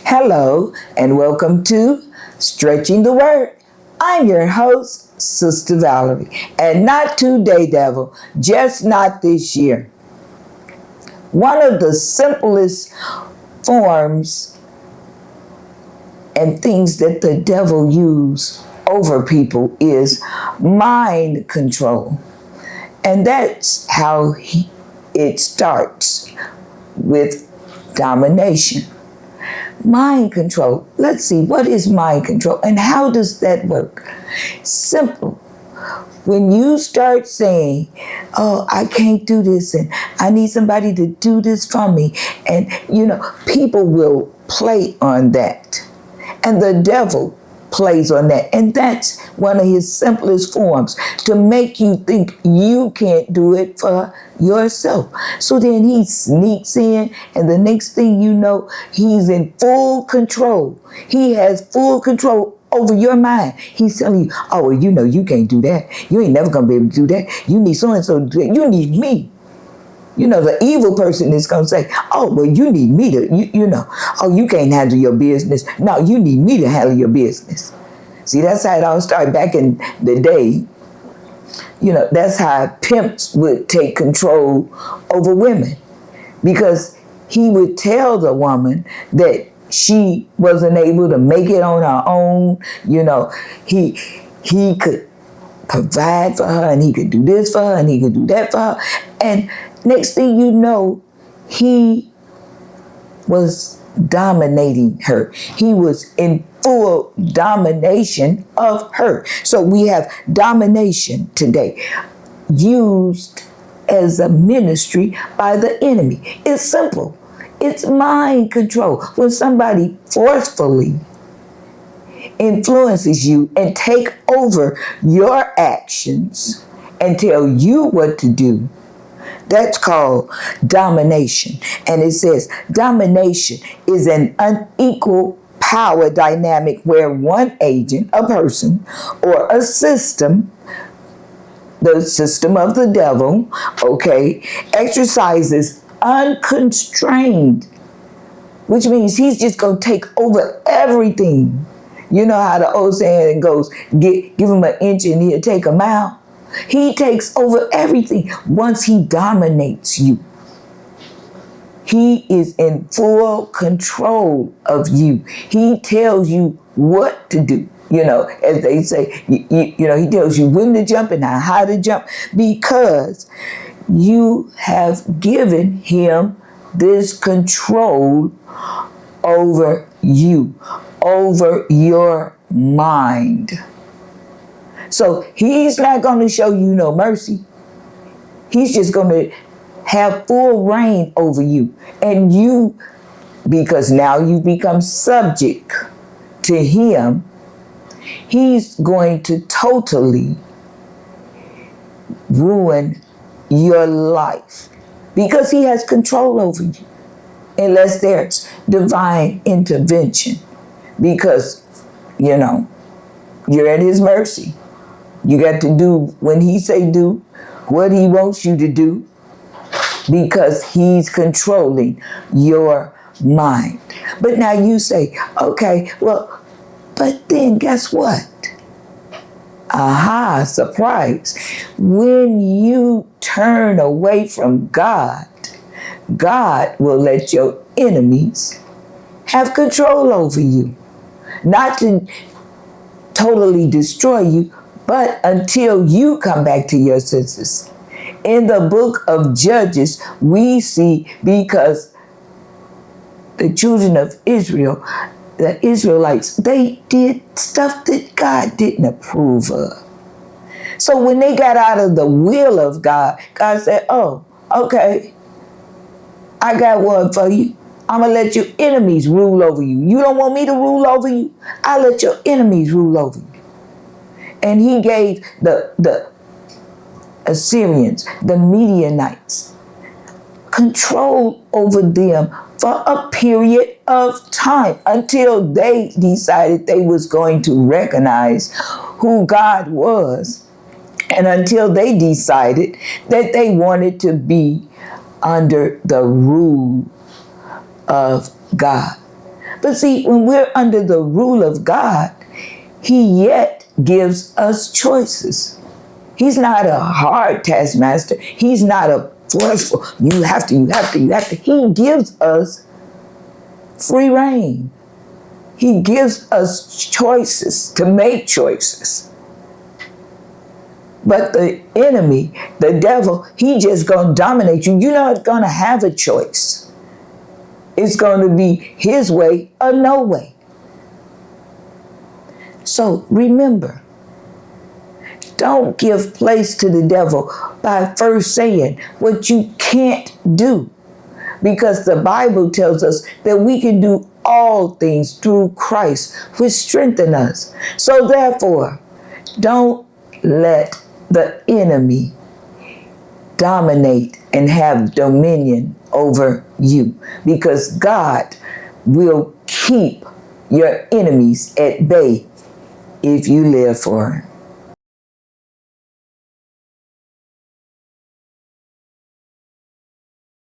Hello, and welcome to Stretching the Word. I'm your host, Sister Valerie, and not today, devil, just not this year. One of the simplest forms and things that the devil uses over people is mind control. And that's how it starts with domination. Mind control. Let's see, what is mind control and how does that work? Simple. When you start saying, oh, I can't do this and I need somebody to do this for me, and people will play on that. And the devil plays on that. And that's one of his simplest forms, to make you think you can't do it for yourself. So then he sneaks in, and the next thing you know, he's in full control. He has full control over your mind. He's telling you, oh, well, you can't do that. You ain't never gonna be able to do that. You need so-and-so to do that. You need me. The evil person is going to say, oh, well, you need me to, oh, you can't handle your business. No, you need me to handle your business. See, that's how it all started back in the day. That's how pimps would take control over women, because he would tell the woman that she wasn't able to make it on her own. He could provide for her, and he could do this for her, and he could do that for her. And next thing you know, he was dominating her. He was in full domination of her. So we have domination today, used as a ministry by the enemy. It's simple. It's mind control. When somebody forcefully influences you and take over your actions and tell you what to do, that's called domination. And it says domination is an unequal power dynamic where one agent, a person, or a system, the system of the devil, exercises unconstrained, which means he's just going to take over everything. You know how the old saying goes, give him an inch and he'll take a mile. He takes over everything once he dominates you. He is in full control of you. He tells you what to do. As they say, he tells you when to jump and how to jump, because you have given him this control over you, over your mind. So he's not going to show you no mercy. He's just going to have full reign over you. And you, because now you become subject to him, he's going to totally ruin your life, because he has control over you, unless there's divine intervention, because, you're at his mercy. You got to do when he say do what he wants you to do, because he's controlling your mind. But now you say, okay, well, but then guess what? Aha, surprise. When you turn away from God, God will let your enemies have control over you. Not to totally destroy you, but until you come back to your senses. In the book of Judges, we see, because the children of Israel, the Israelites, they did stuff that God didn't approve of. So when they got out of the will of God, God said, oh, okay, I got one for you. I'm going to let your enemies rule over you. You don't want me to rule over you? I'll let your enemies rule over you. And he gave the Assyrians, the Midianites, control over them for a period of time, until they decided they was going to recognize who God was, and until they decided that they wanted to be under the rule of God. But see, when we're under the rule of God, he yet gives us choices. He's not a hard taskmaster. He's not a forceful, you have to. He gives us free reign. He gives us choices to make choices. But the enemy, the devil, he just gonna dominate you. You're not gonna have a choice. It's gonna be his way or no way. So remember, don't give place to the devil by first saying what you can't do. Because the Bible tells us that we can do all things through Christ, which strengthens us. So therefore, don't let the enemy dominate and have dominion over you. Because God will keep your enemies at bay if you live for him.